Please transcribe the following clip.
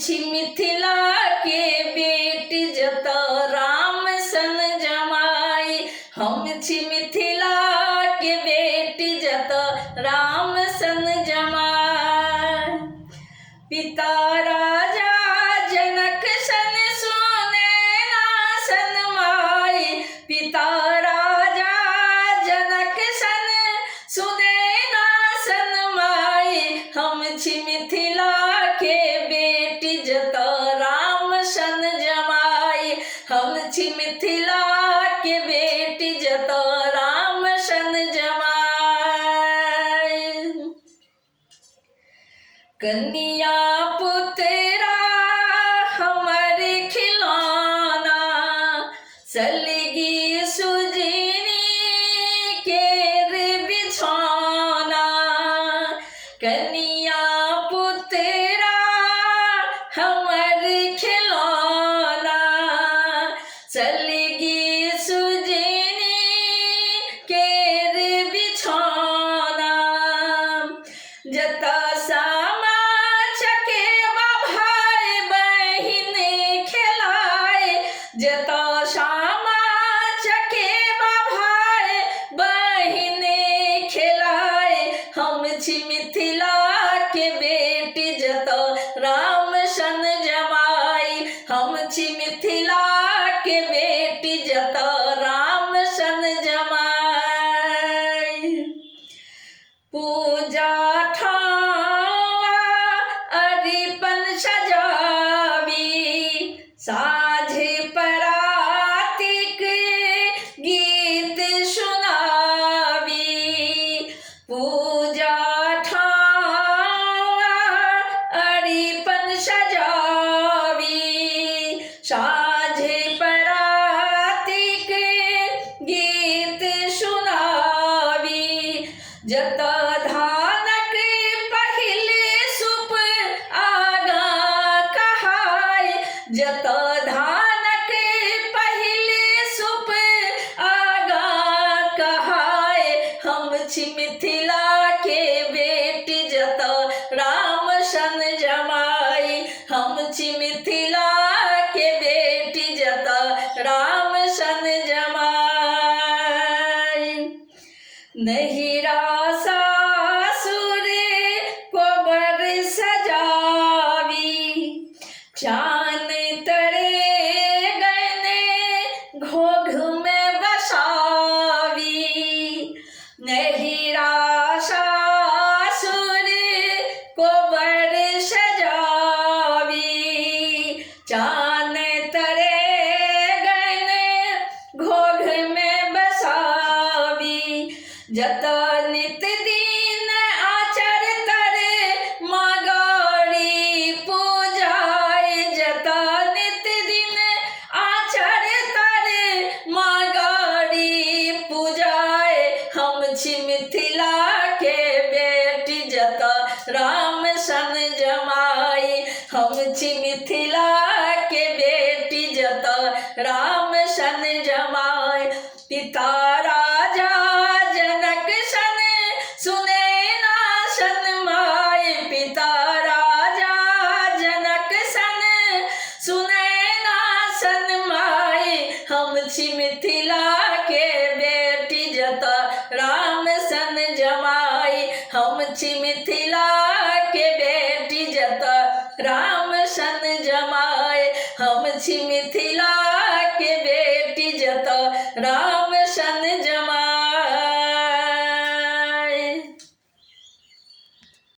छी मिथिला के बेटी जत राम सन जमाई। हम छी मिथिला के बेटी जत राम सन जमाई। पिता राजा जनक सन सुनैना सन माई। पिता राजा जनक सन सुनैना सन माई। हम छी मिथिला के बेटी जत राम सन जमाई। हम छी मिथिला के बेटी जत राम सन जमाई। कन्या पुत्रा हमर खिलौना सलगी सुजनी केर बिछौना। कन्या पुत्रा हमर खिलौना सलगी सुजनी केर बिछौना। जत सामा चकेबा भाई बहिन खेलाए। जत सामा चकेबा भाई बहिन खेलाए। हम छी मिथिला के बेटी जत राम सन जमाई। हम छी मिथिला के बेटी जत राम सन जमाई। पूजा ठावा अरिपन सजावी साझे परातिक गीत सुनावी। पूजा ठावा अरिपन सजावी साझे परातिक गीत सुनावी। जत धानक पहिले सुप आगा कहाय। जत धानक पहिले सुप आगा कहाय। हम छी मिथिला के बेटी जत राम सन जमाई। हम छी मिथिला के बेटी जत राम सन जमाई। नहिरा सासुर कोबर सजावी चान तरे गने घोघ में बसावी। नहिरा सासुर कोबर सजावी चान तरे गने घोघ में बसावी। जत नित दिन आचर तरे मगरी पूजाए। जत नित दिन आचर तरे मगरी पूजाए। हम छी मिथिला के बेटी जत राम सन जमाई। हम छी मिथिला के बेटी जत राम सन जमाई। पिता राजा जनक सन सुनैना सन माई। पिता राजा जनक सन सुनैना सन माई। हम छी मिथिला के बेटी जत राम सन जमाई। हम छी मिथिला के बेटी जत राम सन जमाई। हम छी मिथिला के बेटी जत राम